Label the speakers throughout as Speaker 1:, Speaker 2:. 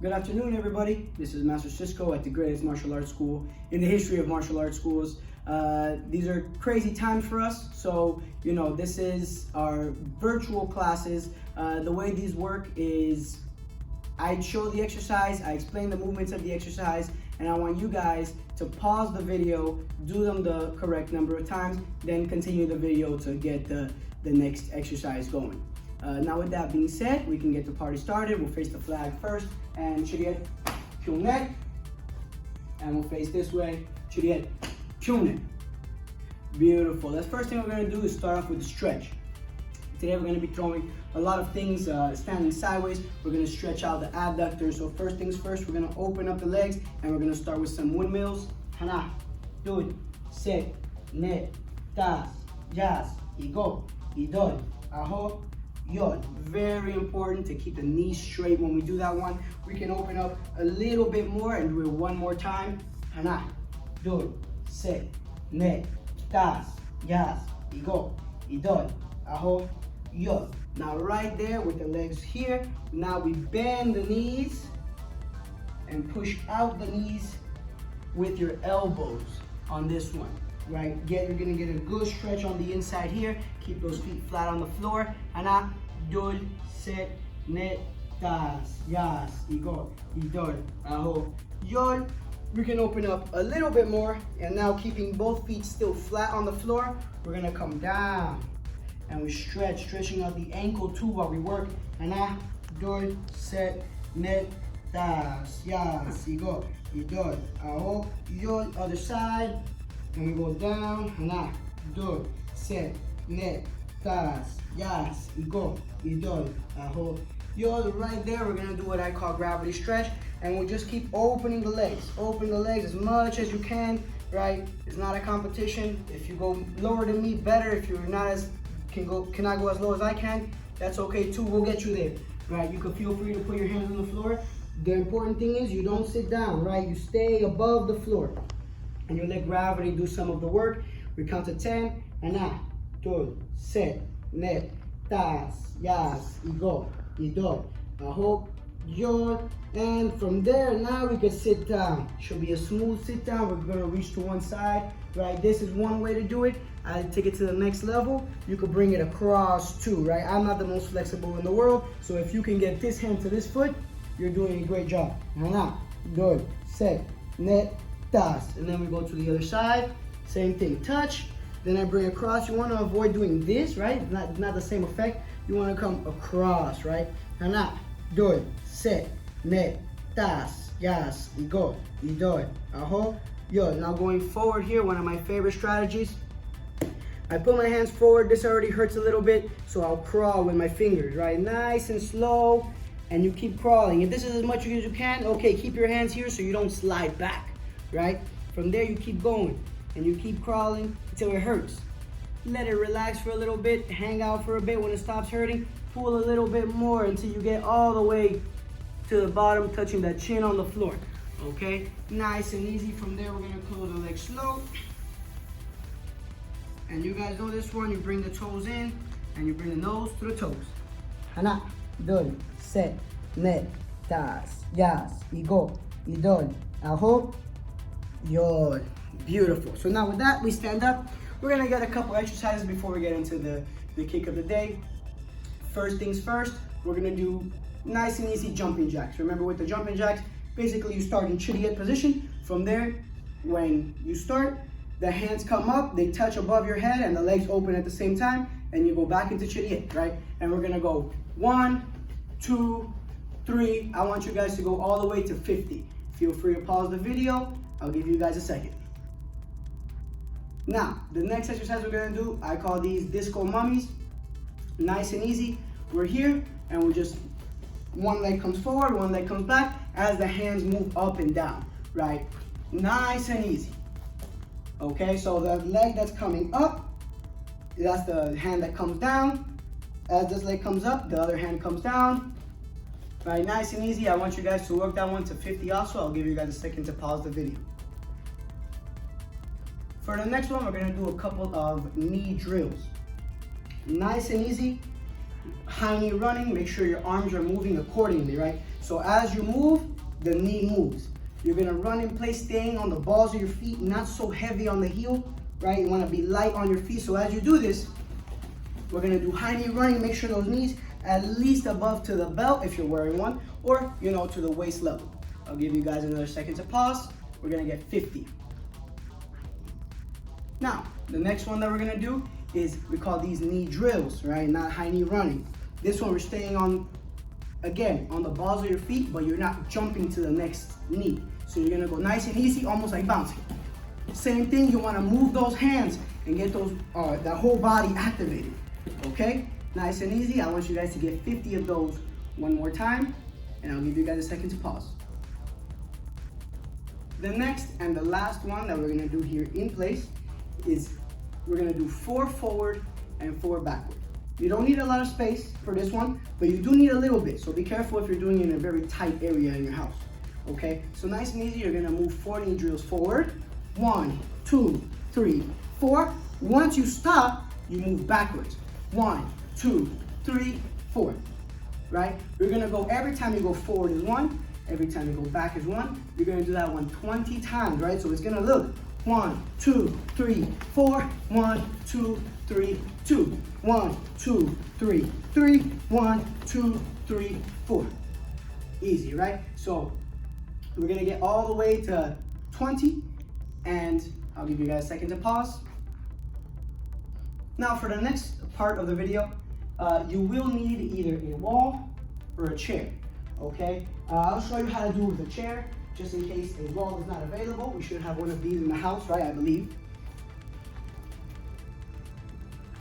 Speaker 1: Good afternoon, everybody. This is Master Cisco at the greatest martial arts school in the history of martial arts schools. These are crazy times for us, so this is our virtual classes. The way these work is I show the exercise, I explain the movements of the exercise, and I want you guys to pause the video, do them the correct number of times, then continue the video to get the next exercise going. Now with that being said, we can get the party started. We'll face the flag first, and Chiriet, Kyunet, and we'll face this way, Chiriet, Kyunet. Beautiful. The first thing we're gonna do is start off with the stretch. Today we're gonna be throwing a lot of things standing sideways. We're gonna stretch out the abductors. So first things first, we're gonna open up the legs, and we're gonna start with some windmills. Hana, dud, set, net, tas, yas, igo, idol, aho, yod. Very important to keep the knees straight when we do that one. We can open up a little bit more and do it one more time. Hana, dud, set, net, tas, yas, igo, idol, aho, yod. Now right there with the legs here, now we bend the knees and push out the knees with your elbows on this one. Right, you're gonna get a good stretch on the inside here. Keep those feet flat on the floor. Ana, dul, set, net, tas, yas, igo, idol, aho, yod. We can open up a little bit more, and now keeping both feet still flat on the floor, we're gonna come down and we stretching out the ankle too while we work. Ana, dul, set, net, tas, yas, igo, idol, aho, yod. Other side. And we go down, hana, dud, set, net, tas, yas, igo, idol, aho, yod. Right there, we're gonna do what I call gravity stretch, and we'll just keep opening the legs. Open the legs as much as you can, right? It's not a competition. If you go lower than me, better. If you're not as, cannot go as low as I can, that's okay too. We'll get you there, right? You can feel free to put your hands on the floor. The important thing is you don't sit down, right? You stay above the floor. And you let gravity do some of the work. We count to 10. Ana, dud, set, net, tas, yas, igo, idol, aho, yod. And from there, now we can sit down. Should be a smooth sit down. We're gonna reach to one side, right? This is one way to do it. I take it to the next level. You could bring it across too, right? I'm not the most flexible in the world, so if you can get this hand to this foot, you're doing a great job. Ana, dud, set, net, tas. And then we go to the other side, same thing, touch, then I bring across. You want to avoid doing this, right? Not the same effect. You want to come across, right? Hana, dud, set, net, tas, yas, igo, idol, aho, yod. Now going forward here, one of my favorite strategies, I put my hands forward. This already hurts a little bit, so I'll crawl with my fingers, right? Nice and slow, and you keep crawling. If this is as much as you can, okay, keep your hands here so you don't slide back. Right? From there, you keep going and you keep crawling until it hurts. Let it relax for a little bit, hang out for a bit. When it stops hurting, pull a little bit more until you get all the way to the bottom, touching that chin on the floor. Okay? Nice and easy. From there, we're gonna close the legs slow. And you guys know this one, you bring the toes in and you bring the nose to the toes. Hana, dul, set, net, tas, yas, igo, idol, aho, yod. Beautiful. So now with that, we stand up. We're gonna get a couple exercises before we get into the kick of the day. First things first, we're gonna do nice and easy jumping jacks. Remember with the jumping jacks, basically you start in chiriet position. From there, when you start, the hands come up, they touch above your head and the legs open at the same time, and you go back into chiriet, right? And we're gonna go 1, 2, 3. I want you guys to go all the way to 50. Feel free to pause the video. I'll give you guys a second. Now, the next exercise we're gonna do, I call these disco mummies. Nice and easy. We're here and we're just, one leg comes forward, one leg comes back as the hands move up and down, right? Nice and easy. Okay, so the leg that's coming up, that's the hand that comes down. As this leg comes up, the other hand comes down. Right, nice and easy. I want you guys to work that one to 50 also. I'll give you guys a second to pause the video. For the next one, we're gonna do a couple of knee drills. Nice and easy. high knee running, make sure your arms are moving accordingly, right? So as you move, the knee moves. You're gonna run in place, staying on the balls of your feet, not so heavy on the heel, right? You wanna be light on your feet. So as you do this, we're gonna do high knee running. Make sure those knees at least above to the belt if you're wearing one, or to the waist level. I'll give you guys another second to pause. We're gonna get 50. Now, the next one that we're gonna do is, we call these knee drills, right? Not high knee running. This one we're staying on, again, on the balls of your feet, but you're not jumping to the next knee. So you're gonna go nice and easy, almost like bouncing. Same thing, you wanna move those hands and get those, that whole body activated, okay? Nice and easy. I want you guys to get 50 of those one more time, and I'll give you guys a second to pause. The next and the last one that we're gonna do here in place is, we're gonna do 4 forward and 4 backward. You don't need a lot of space for this one, but you do need a little bit. So be careful if you're doing it in a very tight area in your house, okay? So nice and easy, you're gonna move 4 knee drills forward. 1, 2, 3, 4. Once you stop, you move backwards. 1, 2, 3, 4, right? You're gonna go, every time you go forward is 1, every time you go back is 1. You're gonna do that one 20 times, right? So it's gonna look 1, 2, 3, 4, 1, 2, 3, 2, 1, 2, 3, 3, 1, 2, 3, 4. Easy, right? So we're gonna get all the way to 20, and I'll give you guys a second to pause. Now for the next part of the video, you will need either a wall or a chair, okay? I'll show you how to do it with a chair, just in case a wall is not available. We should have one of these in the house, right, I believe.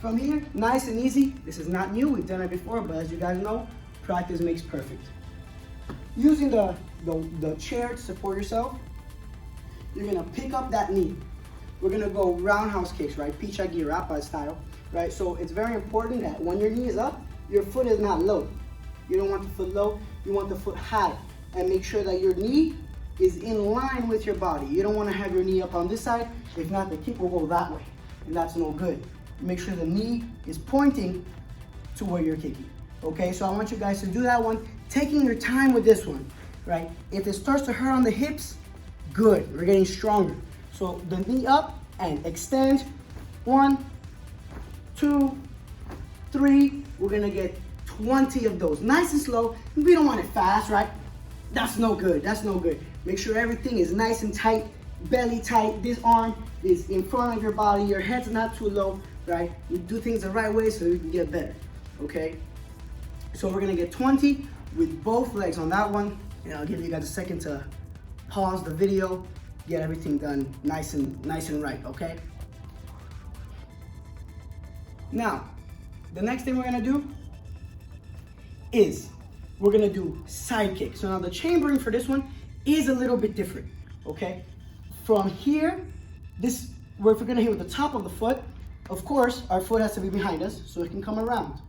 Speaker 1: From here, nice and easy. This is not new, we've done it before, but as you guys know, practice makes perfect. Using the chair to support yourself, you're gonna pick up that knee. We're gonna go roundhouse kicks, right? Picha girapa style, right? So it's very important that when your knee is up, your foot is not low. You don't want the foot low, you want the foot high. And make sure that your knee is in line with your body. You don't wanna have your knee up on this side. If not, the kick will go that way, and that's no good. Make sure the knee is pointing to where you're kicking, okay? So I want you guys to do that one, taking your time with this one, right? If it starts to hurt on the hips, good, we're getting stronger. So the knee up and extend. 1, 2, 3. We're gonna get 20 of those. Nice and slow. We don't want it fast, right? That's no good, that's no good. Make sure everything is nice and tight, belly tight. This arm is in front of your body. Your head's not too low, right? You do things the right way so you can get better, okay? So we're gonna get 20 with both legs on that one. And I'll give you guys a second to pause the video, get everything done nice and right, okay? Now, the next thing we're gonna do is we're gonna do side kicks. So now the chambering for this one is a little bit different, okay? From here, if we're gonna hit with the top of the foot, of course, our foot has to be behind us so it can come around.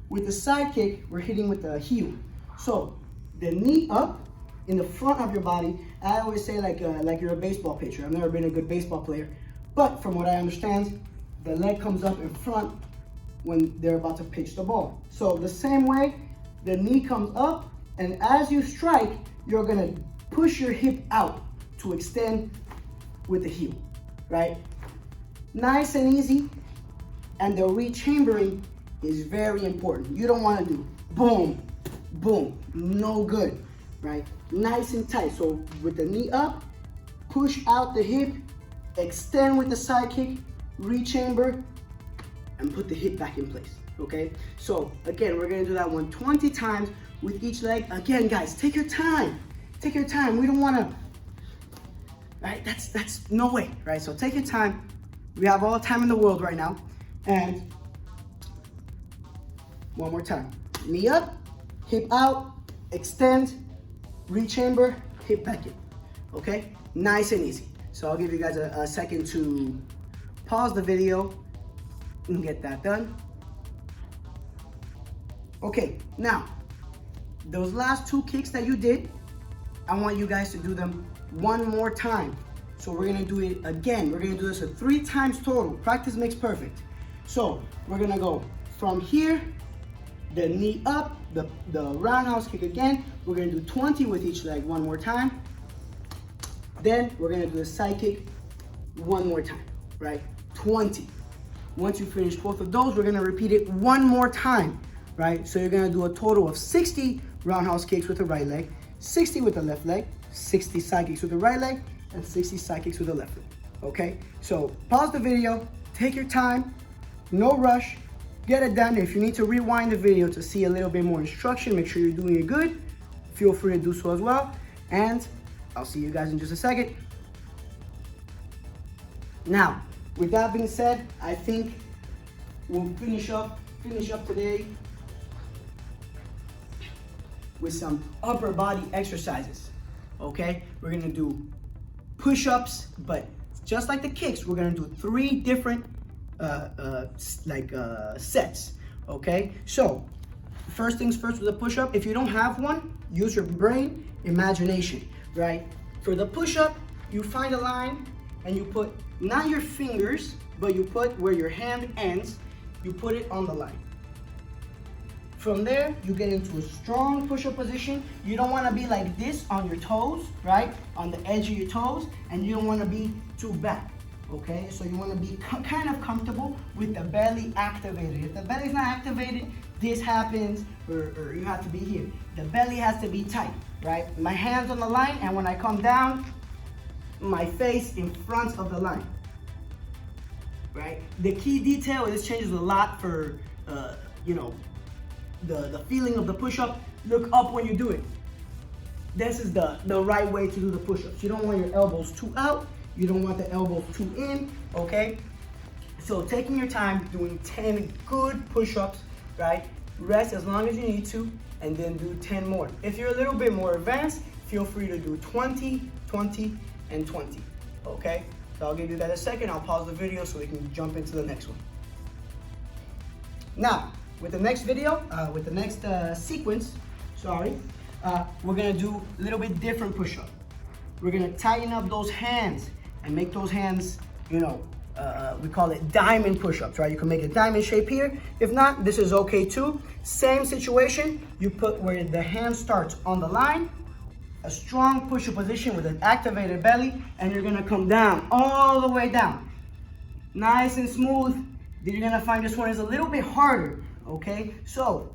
Speaker 1: With the side kick, we're hitting with the heel. So the knee up in the front of your body. I always say like you're a baseball pitcher. I've never been a good baseball player, but from what I understand, the leg comes up in front when they're about to pitch the ball. So the same way, the knee comes up, and as you strike, you're gonna push your hip out to extend with the heel, right? Nice and easy, and the re-chambering is very important. You don't wanna do boom, boom, no good, right? Nice and tight. So with the knee up, push out the hip, extend with the side kick, re-chamber, and put the hip back in place, okay? So again, we're gonna do that one 20 times with each leg. Again, guys, take your time. Take your time. We don't wanna, right? That's no way, right? So take your time. We have all the time in the world right now. And one more time. Knee up, hip out, extend, re-chamber, hip back in, okay? Nice and easy. So I'll give you guys a second to pause the video and get that done. Okay, now, those last 2 kicks that you did, I want you guys to do them one more time. So we're gonna do it again. We're gonna do this 3 times total. Practice makes perfect. So we're gonna go from here, the knee up, the roundhouse kick again. We're gonna do 20 with each leg one more time. Then we're gonna do the side kick one more time, right? 20. Once you finish both of those, we're gonna repeat it one more time, right? So you're gonna do a total of 60 roundhouse kicks with the right leg, 60 with the left leg, 60 side kicks with the right leg, and 60 side kicks with the left leg, okay? So pause the video, take your time, no rush, get it done. If you need to rewind the video to see a little bit more instruction, make sure you're doing it good, feel free to do so as well. And I'll see you guys in just a second. Now, with that being said, I think we'll finish up today with some upper body exercises, okay? We're gonna do push-ups, but just like the kicks, we're gonna do 3 different sets, okay? So, first things first with a push-up, if you don't have one, use your brain imagination, right? For the push-up, you find a line and you put, not your fingers, but you put where your hand ends, you put it on the line. From there, you get into a strong push-up position. You don't wanna be like this on your toes, right? On the edge of your toes, and you don't wanna be too back, okay? So you wanna be kind of comfortable with the belly activated. If the belly's not activated, this happens, or you have to be here. The belly has to be tight, right? My hands on the line, and when I come down, my face in front of the line, right? The key detail, this changes a lot for, you know, the feeling of the push-up. Look up when you do it. This is the right way to do the push-ups. You don't want your elbows too out. You don't want the elbows too in, okay? So taking your time, doing 10 good push-ups, right? Rest as long as you need to, and then do 10 more. If you're a little bit more advanced, feel free to do 20, 20, and 20, okay? So I'll give you that a second. I'll pause the video so we can jump into the next one. Now, with the next video, with the next sequence, we're gonna do a little bit different push-up. We're gonna tighten up those hands and make those hands, you know, we call it diamond push-ups, right? You can make a diamond shape here. If not, this is okay too. Same situation, you put where the hand starts on the line, a strong push-up position with an activated belly, and you're gonna come down, all the way down. Nice and smooth. Then you're gonna find this one is a little bit harder, okay? So,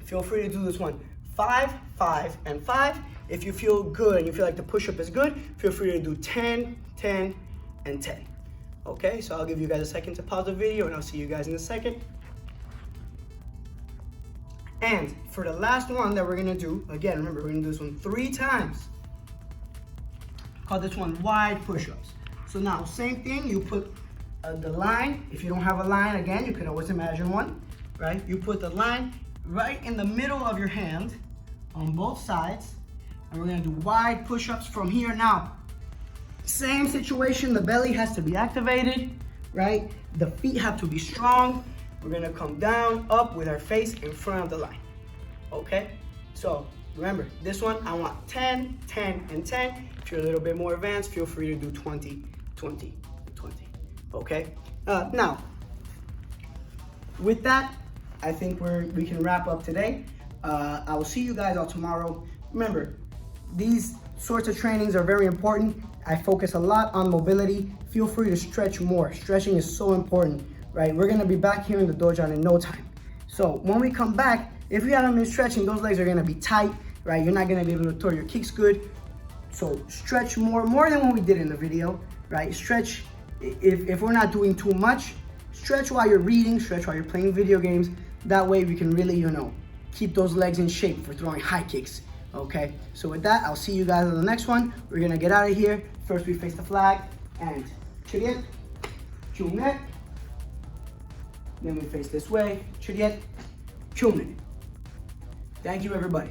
Speaker 1: feel free to do this one. 5, 5, and 5. If you feel good and you feel like the push-up is good, feel free to do 10, 10, and 10. Okay, so I'll give you guys a second to pause the video and I'll see you guys in a second. And for the last one that we're gonna do, again, remember, we're gonna do this one 3 times. Call this one wide push-ups. So now, same thing, you put the line. If you don't have a line, again, you can always imagine one, right? You put the line right in the middle of your hand on both sides, and we're gonna do wide push-ups from here. Now, same situation, the belly has to be activated, right? The feet have to be strong. We're gonna come down, up with our face in front of the line, okay? So remember, this one, I want 10, 10, and 10. If you're a little bit more advanced, feel free to do 20, 20, 20, okay? Now, with that, I think we can wrap up today. I will see you guys all tomorrow. Remember, these sorts of trainings are very important. I focus a lot on mobility. Feel free to stretch more. Stretching is so important, right? We're gonna be back here in the dojo in no time. So when we come back, if you haven't been stretching, those legs are gonna be tight, right? You're not gonna be able to throw your kicks good. So stretch more than what we did in the video, right? Stretch, if we're not doing too much, stretch while you're reading, stretch while you're playing video games. That way we can really, you know, keep those legs in shape for throwing high kicks, okay? So with that, I'll see you guys on the next one. We're gonna get out of here. First we face the flag and chiriet, chumet. Then we face this way, chiriet, chumet. Thank you, everybody.